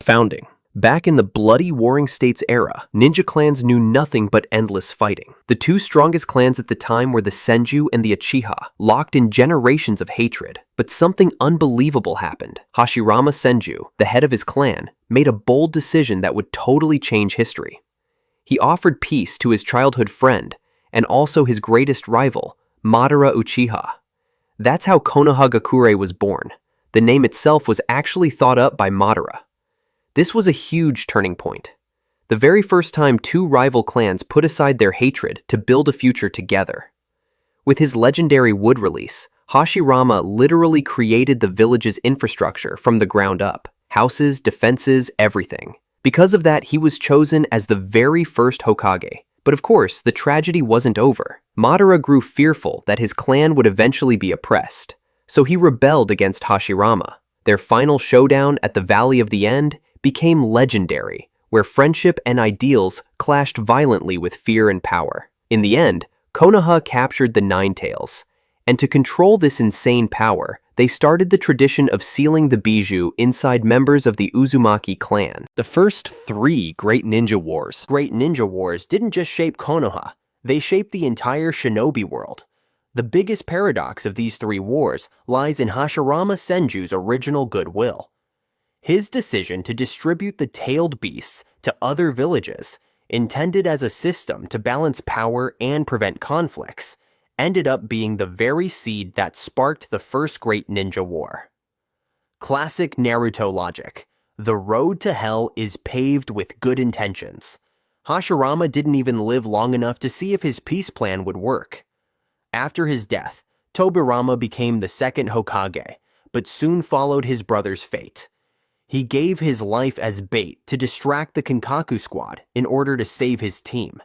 Founding. Back in the bloody Warring States era, ninja clans knew nothing but endless fighting. The two strongest clans at the time were the Senju and the Uchiha, locked in generations of hatred. But something unbelievable happened. Hashirama Senju, the head of his clan, made a bold decision that would totally change history. He offered peace to his childhood friend, and also his greatest rival, Madara Uchiha. That's how Konohagakure was born. The name itself was actually thought up by Madara. This was a huge turning point. The very first time two rival clans put aside their hatred to build a future together. With his legendary wood release, Hashirama literally created the village's infrastructure from the ground up. Houses, defenses, everything. Because of that, he was chosen as the very first Hokage. But of course, the tragedy wasn't over. Madara grew fearful that his clan would eventually be oppressed, so he rebelled against Hashirama. Their final showdown at the Valley of the End became legendary, where friendship and ideals clashed violently with fear and power. In the end, Konoha captured the Nine Tails, and to control this insane power, they started the tradition of sealing the bijou inside members of the Uzumaki clan. The first three Great Ninja Wars didn't just shape Konoha, they shaped the entire shinobi world. The biggest paradox of these three wars lies in Hashirama Senju's original goodwill. His decision to distribute the tailed beasts to other villages, intended as a system to balance power and prevent conflicts, ended up being the very seed that sparked the first Great Ninja War. Classic Naruto logic. The road to hell is paved with good intentions. Hashirama didn't even live long enough to see if his peace plan would work. After his death, Tobirama became the second Hokage, but soon followed his brother's fate. He gave his life as bait to distract the Kinkaku squad in order to save his team.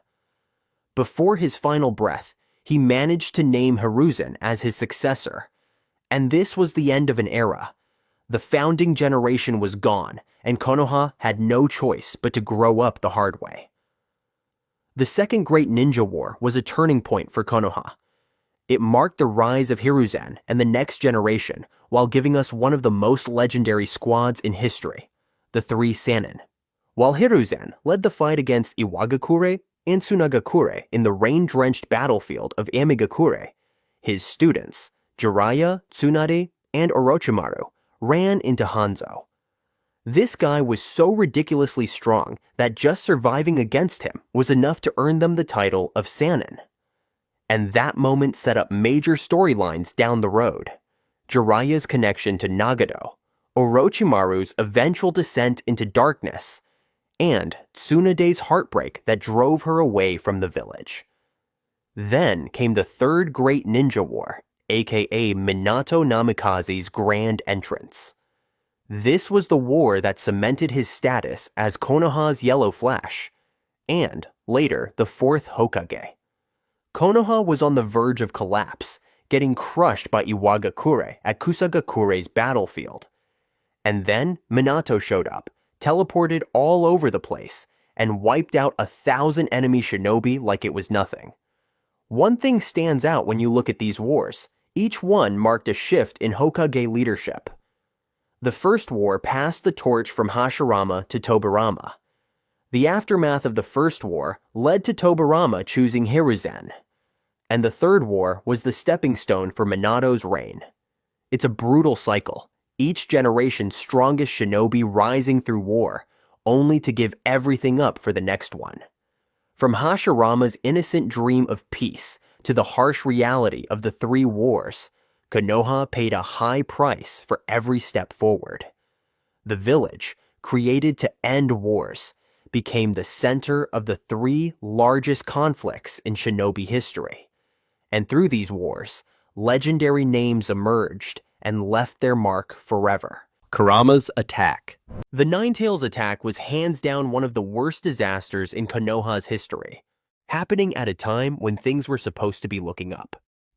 Before his final breath, he managed to name Hiruzen as his successor. And this was the end of an era. The founding generation was gone, and Konoha had no choice but to grow up the hard way. The Second Great Ninja War was a turning point for Konoha. It marked the rise of Hiruzen and the next generation, while giving us one of the most legendary squads in history, the Three Sannin. While Hiruzen led the fight against Iwagakure and Tsunagakure in the rain-drenched battlefield of Amigakure, his students, Jiraiya, Tsunade, and Orochimaru, ran into Hanzo. This guy was so ridiculously strong that just surviving against him was enough to earn them the title of Sannin. And that moment set up major storylines down the road. Jiraiya's connection to Nagato, Orochimaru's eventual descent into darkness, and Tsunade's heartbreak that drove her away from the village. Then came the Third Great Ninja War, aka Minato Namikaze's grand entrance. This was the war that cemented his status as Konoha's Yellow Flash, and later the fourth Hokage. Konoha was on the verge of collapse, getting crushed by Iwagakure at Kusagakure's battlefield. And then Minato showed up, teleported all over the place, and wiped out 1,000 enemy shinobi like it was nothing. One thing stands out when you look at these wars. Each one marked a shift in Hokage leadership. The first war passed the torch from Hashirama to Tobirama. The aftermath of the first war led to Tobirama choosing Hiruzen. And the third war was the stepping stone for Minato's reign. It's a brutal cycle, each generation's strongest shinobi rising through war, only to give everything up for the next one. From Hashirama's innocent dream of peace to the harsh reality of the three wars, Konoha paid a high price for every step forward. The village, created to end wars, became the center of the three largest conflicts in shinobi history. And through these wars, legendary names emerged and left their mark forever. Kurama's attack. The Nine Tails attack was hands down one of the worst disasters in Konoha's history, happening at a time when things were supposed to be looking up.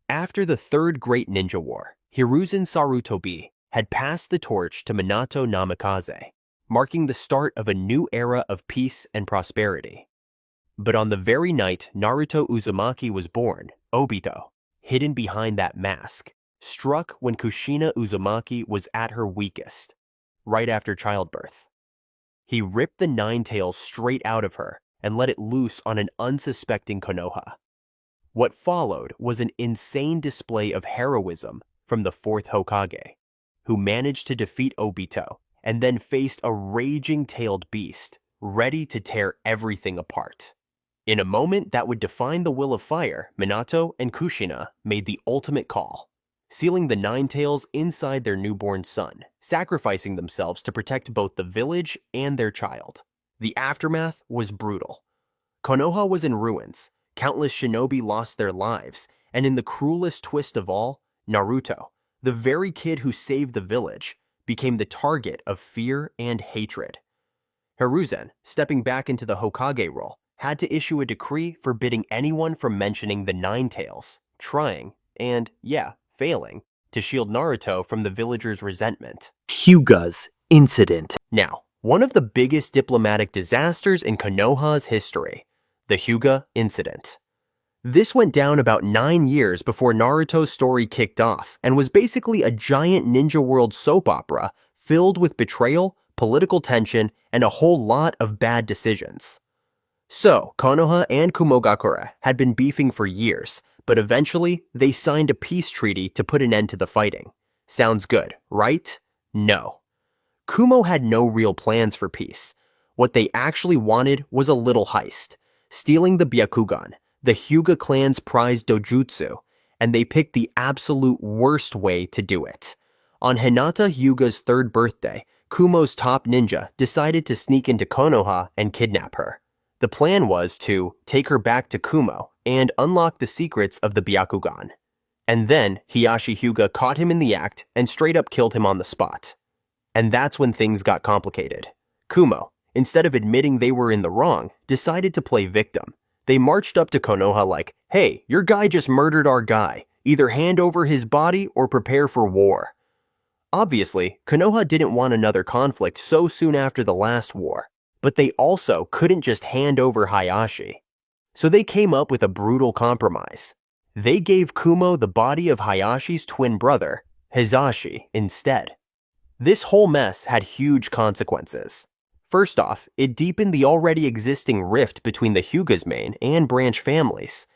After the Third Great Ninja War, Hiruzen Sarutobi had passed the torch to Minato Namikaze, marking the start of a new era of peace and prosperity. But on the very night Naruto Uzumaki was born, Obito, hidden behind that mask, struck when Kushina Uzumaki was at her weakest, right after childbirth. He ripped the nine tails straight out of her and let it loose on an unsuspecting Konoha. What followed was an insane display of heroism from the fourth Hokage, who managed to defeat Obito and then faced a raging-tailed beast, ready to tear everything apart. In a moment that would define the will of fire, Minato and Kushina made the ultimate call, sealing the nine tails inside their newborn son, sacrificing themselves to protect both the village and their child. The aftermath was brutal. Konoha was in ruins, countless shinobi lost their lives, and in the cruelest twist of all, Naruto, the very kid who saved the village, became the target of fear and hatred. Hiruzen, stepping back into the Hokage role, had to issue a decree forbidding anyone from mentioning the Nine Tails, trying, and failing, to shield Naruto from the villagers' resentment. Hyuga's incident. Now, one of the biggest diplomatic disasters in Konoha's history, the Hyuga incident. This went down about 9 years before Naruto's story kicked off and was basically a giant ninja world soap opera filled with betrayal, political tension, and a whole lot of bad decisions. So, Konoha and Konohagakure had been beefing for years, but eventually they signed a peace treaty to put an end to the fighting. Sounds good, right? No. Kumo had no real plans for peace. What they actually wanted was a little heist, stealing the Byakugan, the Hyuga clan's prized dojutsu, and they picked the absolute worst way to do it. On Hinata Hyuga's 3rd birthday, Kumo's top ninja decided to sneak into Konoha and kidnap her. The plan was to take her back to Kumo and unlock the secrets of the Byakugan. And then Hiyashi Hyuga caught him in the act and straight up killed him on the spot. And that's when things got complicated. Kumo, instead of admitting they were in the wrong, decided to play victim. They marched up to Konoha like, "Hey, your guy just murdered our guy. Either hand over his body or prepare for war." Obviously, Konoha didn't want another conflict so soon after the last war, but they also couldn't just hand over Hayashi. So they came up with a brutal compromise. They gave Kumo the body of Hayashi's twin brother, Hizashi, instead. This whole mess had huge consequences. First off, it deepened the already existing rift between the Hyuga's main and branch families.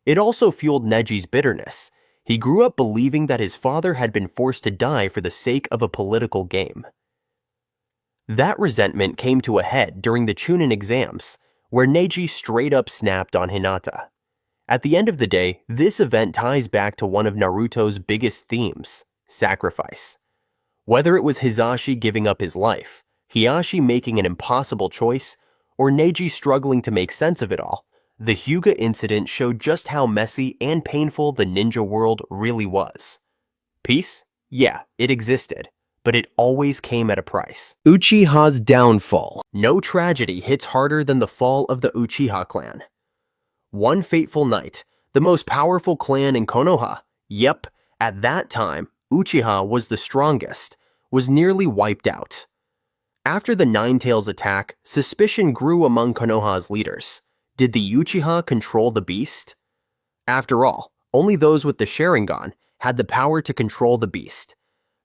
It also fueled Neji's bitterness. He grew up believing that his father had been forced to die for the sake of a political game. That resentment came to a head during the Chunin exams, where Neji straight up snapped on Hinata. At the end of the day, this event ties back to one of Naruto's biggest themes, sacrifice. Whether it was Hizashi giving up his life, Hiyashi making an impossible choice, or Neji struggling to make sense of it all, the Hyuga incident showed just how messy and painful the ninja world really was. Peace? Yeah, it existed, but it always came at a price. Uchiha's downfall. No tragedy hits harder than the fall of the Uchiha clan. One fateful night, the most powerful clan in Konoha, at that time, Uchiha was the strongest, was nearly wiped out. After the Nine Tails attack, suspicion grew among Konoha's leaders. Did the Uchiha control the beast? After all, only those with the Sharingan had the power to control the beast.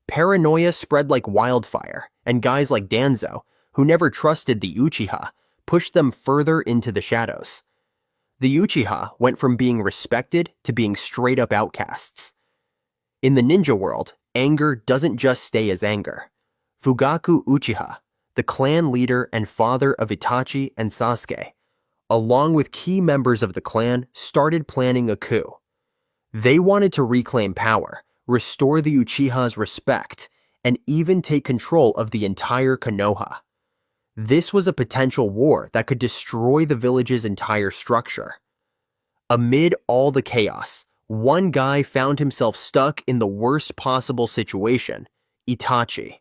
Paranoia spread like wildfire, and guys like Danzo, who never trusted the Uchiha, pushed them further into the shadows. The Uchiha went from being respected to being straight-up outcasts. In the ninja world, anger doesn't just stay as anger. Fugaku Uchiha, the clan leader and father of Itachi and Sasuke, along with key members of the clan, started planning a coup. They wanted to reclaim power, restore the Uchiha's respect, and even take control of the entire Konoha. This was a potential war that could destroy the village's entire structure. Amid all the chaos, one guy found himself stuck in the worst possible situation, Itachi.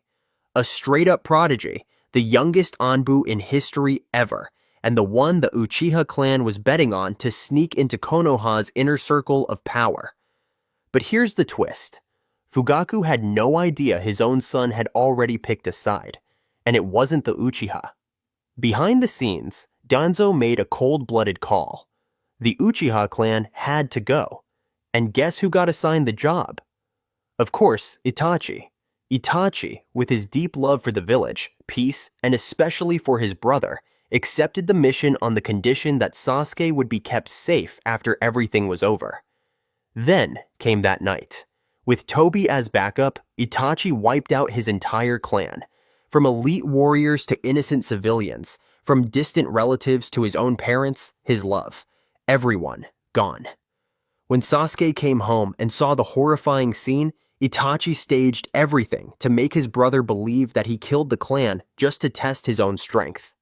A straight-up prodigy, the youngest Anbu in history ever, and the one the Uchiha clan was betting on to sneak into Konoha's inner circle of power. But here's the twist. Fugaku had no idea his own son had already picked a side, and it wasn't the Uchiha. Behind the scenes, Danzo made a cold-blooded call. The Uchiha clan had to go. And guess who got assigned the job? Of course, Itachi. Itachi, with his deep love for the village, peace, and especially for his brother, accepted the mission on the condition that Sasuke would be kept safe after everything was over. Then came that night. With Tobi as backup, Itachi wiped out his entire clan. From elite warriors to innocent civilians, from distant relatives to his own parents, his love. Everyone gone. When Sasuke came home and saw the horrifying scene, Itachi staged everything to make his brother believe that he killed the clan just to test his own strength.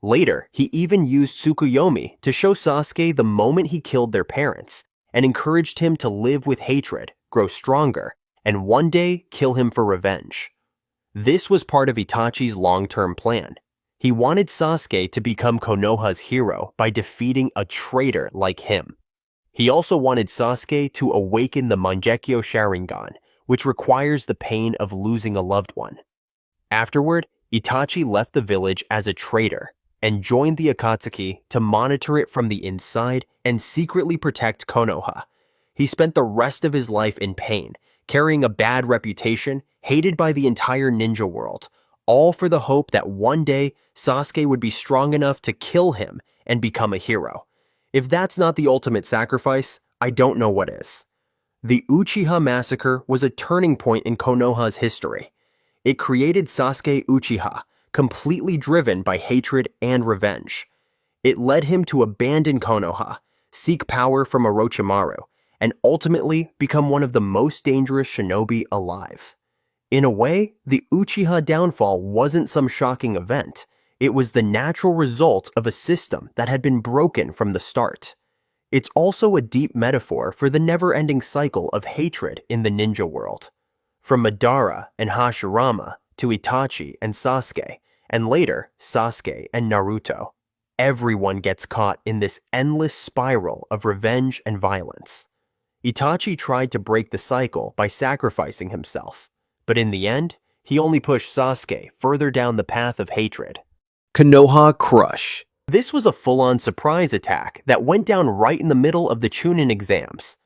Later, he even used Tsukuyomi to show Sasuke the moment he killed their parents, and encouraged him to live with hatred, grow stronger, and one day kill him for revenge. This was part of Itachi's long-term plan. He wanted Sasuke to become Konoha's hero by defeating a traitor like him. He also wanted Sasuke to awaken the Mangekyo Sharingan, which requires the pain of losing a loved one. Afterward, Itachi left the village as a traitor and joined the Akatsuki to monitor it from the inside and secretly protect Konoha. He spent the rest of his life in pain, carrying a bad reputation, hated by the entire ninja world, all for the hope that one day Sasuke would be strong enough to kill him and become a hero. If that's not the ultimate sacrifice, I don't know what is. The Uchiha massacre was a turning point in Konoha's history. It created Sasuke Uchiha, completely driven by hatred and revenge. It led him to abandon Konoha, seek power from Orochimaru, and ultimately become one of the most dangerous shinobi alive. In a way, the Uchiha downfall wasn't some shocking event. It was the natural result of a system that had been broken from the start. It's also a deep metaphor for the never-ending cycle of hatred in the ninja world. From Madara and Hashirama to Itachi and Sasuke, and later Sasuke and Naruto, everyone gets caught in this endless spiral of revenge and violence. Itachi tried to break the cycle by sacrificing himself, but in the end, he only pushed Sasuke further down the path of hatred. Konoha Crush. This was a full-on surprise attack that went down right in the middle of the Chunin exams.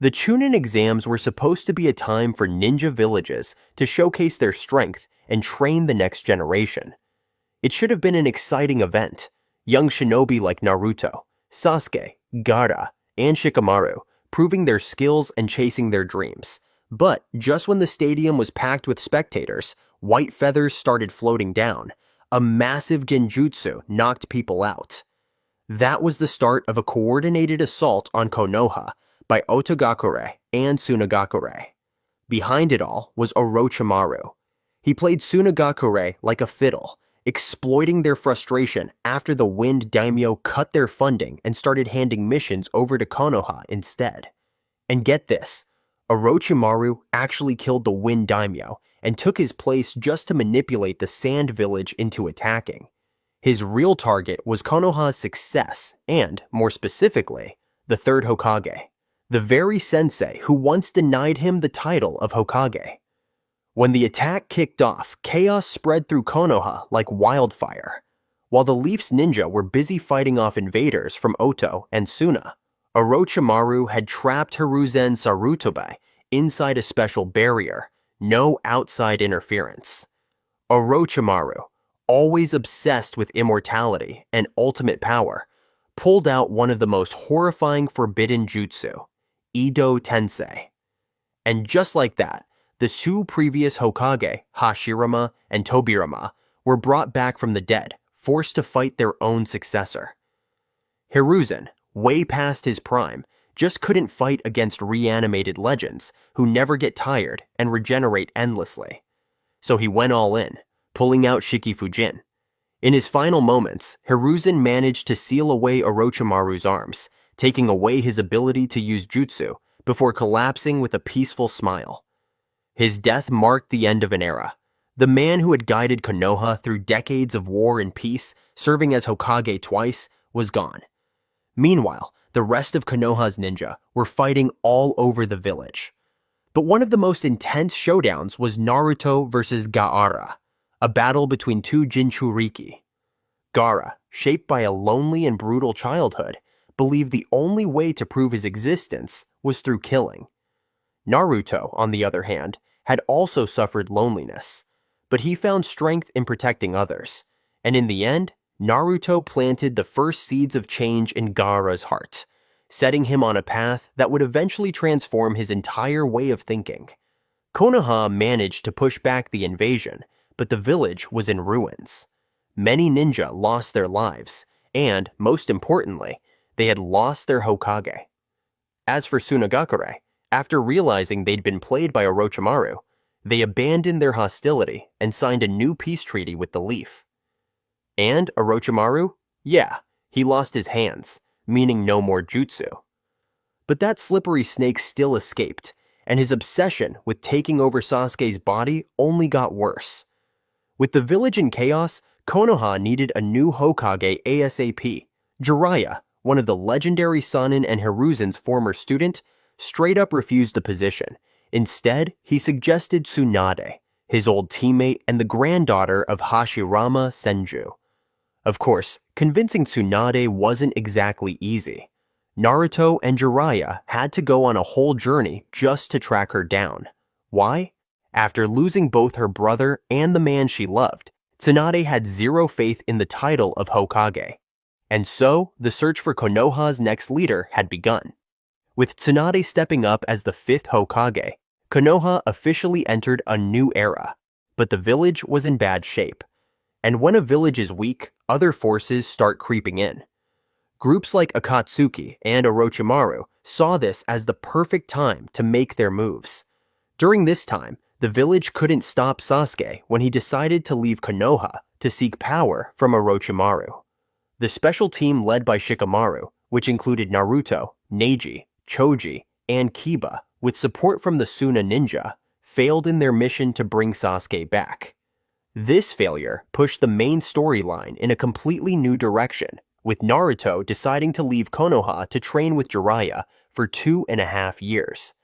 The Chunin exams were supposed to be a time for ninja villages to showcase their strength and train the next generation. It should have been an exciting event. Young shinobi like Naruto, Sasuke, Gaara, and Shikamaru proving their skills and chasing their dreams. But just when the stadium was packed with spectators, white feathers started floating down. A massive genjutsu knocked people out. That was the start of a coordinated assault on Konoha by Otogakure and Tsunagakure. Behind it all was Orochimaru. He played Tsunagakure like a fiddle, exploiting their frustration after the Wind Daimyo cut their funding and started handing missions over to Konoha instead. And get this, Orochimaru actually killed the Wind Daimyo and took his place just to manipulate the Sand Village into attacking. His real target was Konoha's success and, more specifically, the third Hokage, the very sensei who once denied him the title of Hokage. When the attack kicked off, chaos spread through Konoha like wildfire. While the Leafs ninja were busy fighting off invaders from Oto and Suna, Orochimaru had trapped Hiruzen Sarutobi inside a special barrier. No outside interference. Orochimaru, always obsessed with immortality and ultimate power, pulled out one of the most horrifying forbidden jutsu, Ido Tensei. And just like that, the two previous Hokage, Hashirama and Tobirama, were brought back from the dead, forced to fight their own successor. Hiruzen, way past his prime, just couldn't fight against reanimated legends who never get tired and regenerate endlessly. So he went all in, pulling out Shikifujin. In his final moments, Hiruzen managed to seal away Orochimaru's arms, taking away his ability to use jutsu before collapsing with a peaceful smile. His death marked the end of an era. The man who had guided Konoha through decades of war and peace, serving as Hokage twice, was gone. Meanwhile, the rest of Konoha's ninja were fighting all over the village. But one of the most intense showdowns was Naruto versus Gaara, a battle between two Jinchuriki. Gaara, shaped by a lonely and brutal childhood, believed the only way to prove his existence was through killing. Naruto, on the other hand, had also suffered loneliness, but he found strength in protecting others. And in the end, Naruto planted the first seeds of change in Gaara's heart, setting him on a path that would eventually transform his entire way of thinking. Konoha managed to push back the invasion, but the village was in ruins. Many ninja lost their lives, and, most importantly, they had lost their Hokage. As for Tsunagakure, after realizing they'd been played by Orochimaru, they abandoned their hostility and signed a new peace treaty with the Leaf. And Orochimaru? Yeah, he lost his hands, meaning no more jutsu. But that slippery snake still escaped, and his obsession with taking over Sasuke's body only got worse. With the village in chaos, Konoha needed a new Hokage ASAP. Jiraiya, one of the legendary Sannin and Hiruzen's former student, straight up refused the position. Instead, he suggested Tsunade, his old teammate and the granddaughter of Hashirama Senju. Of course, convincing Tsunade wasn't exactly easy. Naruto and Jiraiya had to go on a whole journey just to track her down. Why? After losing both her brother and the man she loved, Tsunade had zero faith in the title of Hokage. And so, the search for Konoha's next leader had begun. With Tsunade stepping up as the 5th Hokage, Konoha officially entered a new era. But the village was in bad shape. And when a village is weak, other forces start creeping in. Groups like Akatsuki and Orochimaru saw this as the perfect time to make their moves. During this time, the village couldn't stop Sasuke when he decided to leave Konoha to seek power from Orochimaru. The special team led by Shikamaru, which included Naruto, Neji, Choji, and Kiba, with support from the Suna ninja, failed in their mission to bring Sasuke back. This failure pushed the main storyline in a completely new direction, with Naruto deciding to leave Konoha to train with Jiraiya for 2.5 years.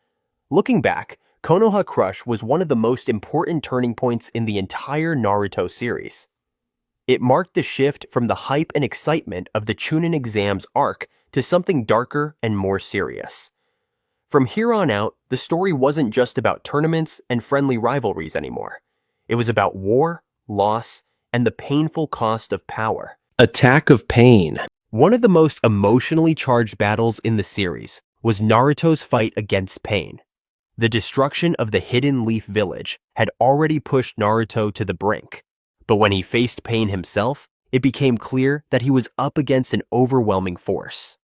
Looking back, Konoha Crush was one of the most important turning points in the entire Naruto series. It marked the shift from the hype and excitement of the Chunin exams arc to something darker and more serious. From here on out, the story wasn't just about tournaments and friendly rivalries anymore. It was about war, loss, and the painful cost of power. Attack of Pain. One of the most emotionally charged battles in the series was Naruto's fight against Pain. The destruction of the Hidden Leaf Village had already pushed Naruto to the brink, but when he faced Pain himself, it became clear that he was up against an overwhelming force.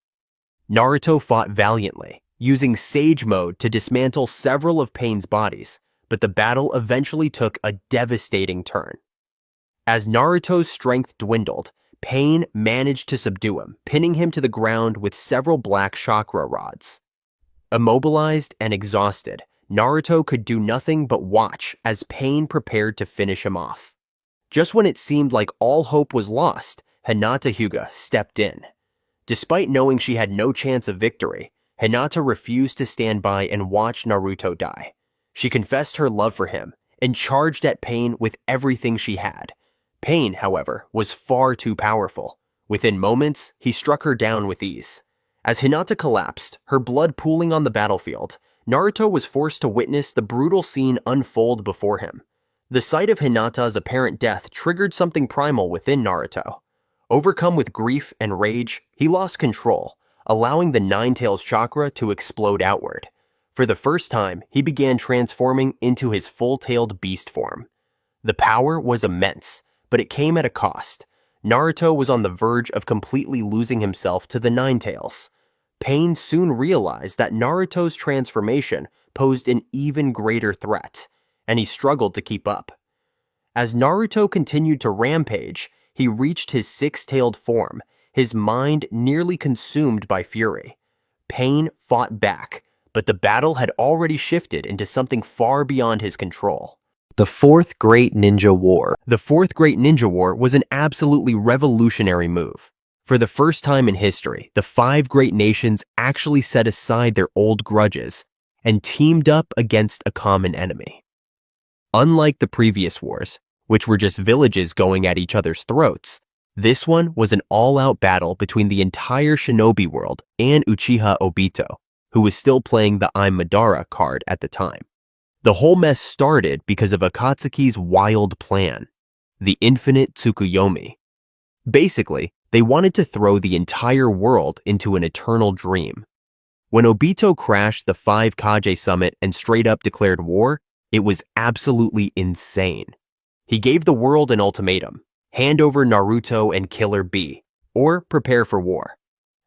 Naruto fought valiantly, using Sage Mode to dismantle several of Pain's bodies, but the battle eventually took a devastating turn. As Naruto's strength dwindled, Pain managed to subdue him, pinning him to the ground with several black chakra rods. Immobilized and exhausted, Naruto could do nothing but watch as Pain prepared to finish him off. Just when it seemed like all hope was lost, Hinata Hyuga stepped in. Despite knowing she had no chance of victory, Hinata refused to stand by and watch Naruto die. She confessed her love for him and charged at Pain with everything she had. Pain, however, was far too powerful. Within moments, he struck her down with ease. As Hinata collapsed, her blood pooling on the battlefield, Naruto was forced to witness the brutal scene unfold before him. The sight of Hinata's apparent death triggered something primal within Naruto. Overcome with grief and rage, he lost control, allowing the Nine-Tails chakra to explode outward. For the first time, he began transforming into his full-tailed beast form. The power was immense, but it came at a cost. Naruto was on the verge of completely losing himself to the Nine-Tails. Pain soon realized that Naruto's transformation posed an even greater threat, and he struggled to keep up. As Naruto continued to rampage, he reached his six-tailed form, his mind nearly consumed by fury. Pain fought back, but the battle had already shifted into something far beyond his control. The Fourth Great Ninja War. The Fourth Great Ninja War was an absolutely revolutionary move. For the first time in history, the 5 great nations actually set aside their old grudges and teamed up against a common enemy. Unlike the previous wars, which were just villages going at each other's throats, this one was an all-out battle between the entire shinobi world and Uchiha Obito, who was still playing the I'm Madara card at the time. The whole mess started because of Akatsuki's wild plan, the infinite Tsukuyomi. Basically, they wanted to throw the entire world into an eternal dream. When Obito crashed the 5 Kage summit and straight up declared war, it was absolutely insane. He gave the world an ultimatum: hand over Naruto and Killer Bee, or prepare for war.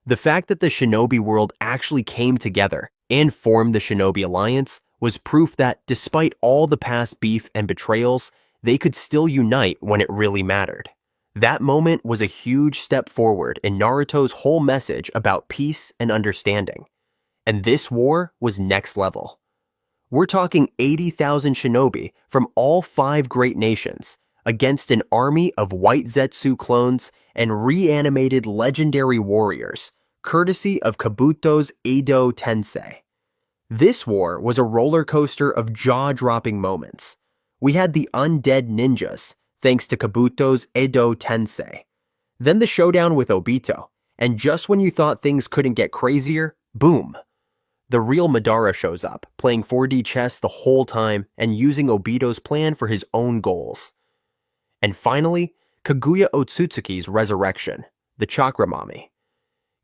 The fact that the shinobi world actually came together and formed the Shinobi Alliance was proof that despite all the past beef and betrayals, they could still unite when it really mattered. That moment was a huge step forward in Naruto's whole message about peace and understanding. And this war was next level. We're talking 80,000 shinobi from all 5 great nations against an army of white Zetsu clones and reanimated legendary warriors, courtesy of Kabuto's Edo Tensei. This war was a roller coaster of jaw-dropping moments. We had the undead ninjas, thanks to Kabuto's Edo Tensei. Then the showdown with Obito, and just when you thought things couldn't get crazier, boom! The real Madara shows up, playing 4D chess the whole time and using Obito's plan for his own goals. And finally, Kaguya Otsutsuki's resurrection, the Chakra Mami.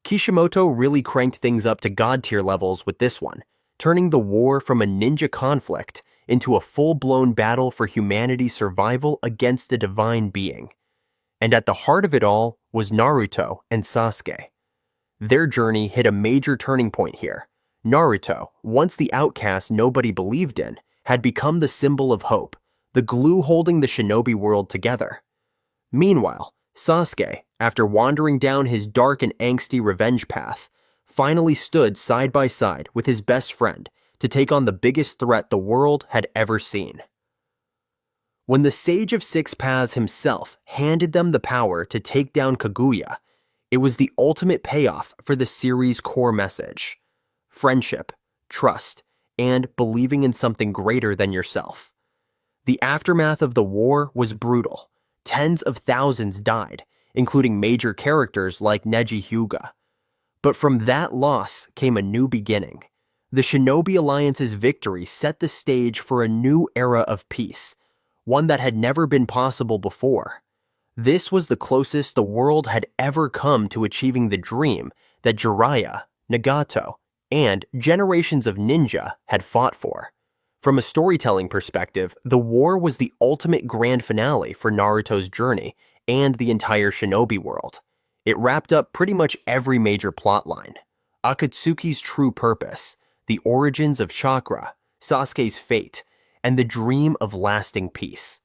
Kishimoto really cranked things up to god-tier levels with this one, turning the war from a ninja conflict into a full-blown battle for humanity's survival against the divine being. And at the heart of it all was Naruto and Sasuke. Their journey hit a major turning point here. Naruto, once the outcast nobody believed in, had become the symbol of hope, the glue holding the shinobi world together. Meanwhile, Sasuke, after wandering down his dark and angsty revenge path, finally stood side by side with his best friend to take on the biggest threat the world had ever seen. When the Sage of Six Paths himself handed them the power to take down Kaguya, it was the ultimate payoff for the series' core message: friendship, trust, and believing in something greater than yourself. The aftermath of the war was brutal. Tens of thousands died, including major characters like Neji Hyuga. But from that loss came a new beginning. The Shinobi Alliance's victory set the stage for a new era of peace, one that had never been possible before. This was the closest the world had ever come to achieving the dream that Jiraiya, Nagato, and generations of ninja had fought for. From a storytelling perspective, the war was the ultimate grand finale for Naruto's journey and the entire shinobi world. It wrapped up pretty much every major plotline: Akatsuki's true purpose, the origins of chakra, Sasuke's fate, and the dream of lasting peace.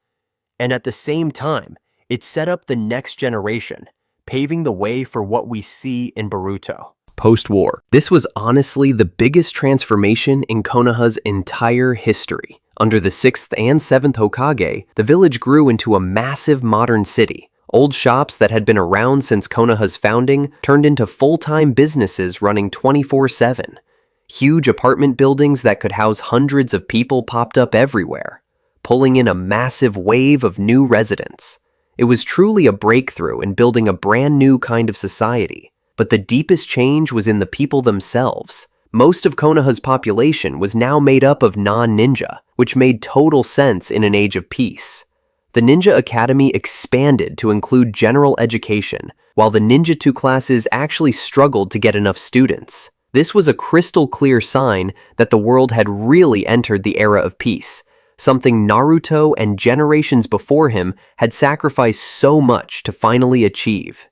And at the same time, it set up the next generation, paving the way for what we see in Boruto. Post-war. This was honestly the biggest transformation in Konoha's entire history. Under the 6th and 7th Hokage, the village grew into a massive modern city. Old shops that had been around since Konoha's founding turned into full-time businesses running 24/7. Huge apartment buildings that could house hundreds of people popped up everywhere, pulling in a massive wave of new residents. It was truly a breakthrough in building a brand new kind of society. But the deepest change was in the people themselves. Most of Konoha's population was now made up of non-ninja, which made total sense in an age of peace. The Ninja Academy expanded to include general education, while the Ninjutsu classes actually struggled to get enough students. This was a crystal clear sign that the world had really entered the era of peace, something Naruto and generations before him had sacrificed so much to finally achieve.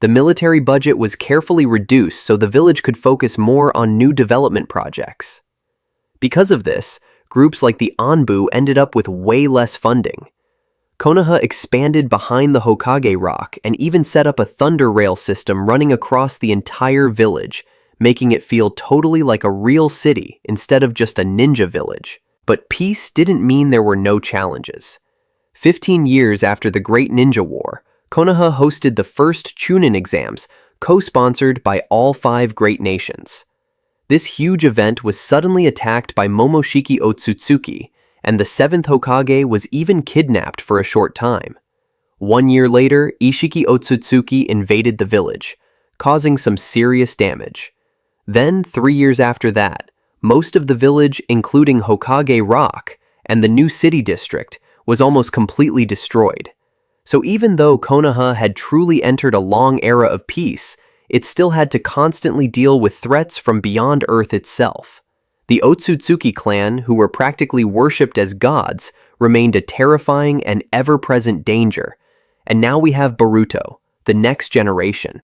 The military budget was carefully reduced so the village could focus more on new development projects. Because of this, groups like the Anbu ended up with way less funding. Konoha expanded behind the Hokage Rock and even set up a thunder rail system running across the entire village, making it feel totally like a real city instead of just a ninja village. But peace didn't mean there were no challenges. 15 years after the Great Ninja War, Konoha hosted the first Chunin exams, co-sponsored by all 5 great nations. This huge event was suddenly attacked by Momoshiki Otsutsuki, and the 7th Hokage was even kidnapped for a short time. 1 year later, Ishiki Otsutsuki invaded the village, causing some serious damage. Then, 3 years after that, most of the village, including Hokage Rock and the new city district, was almost completely destroyed. So even though Konoha had truly entered a long era of peace, it still had to constantly deal with threats from beyond Earth itself. The Otsutsuki clan, who were practically worshipped as gods, remained a terrifying and ever-present danger. And now we have Boruto, the next generation.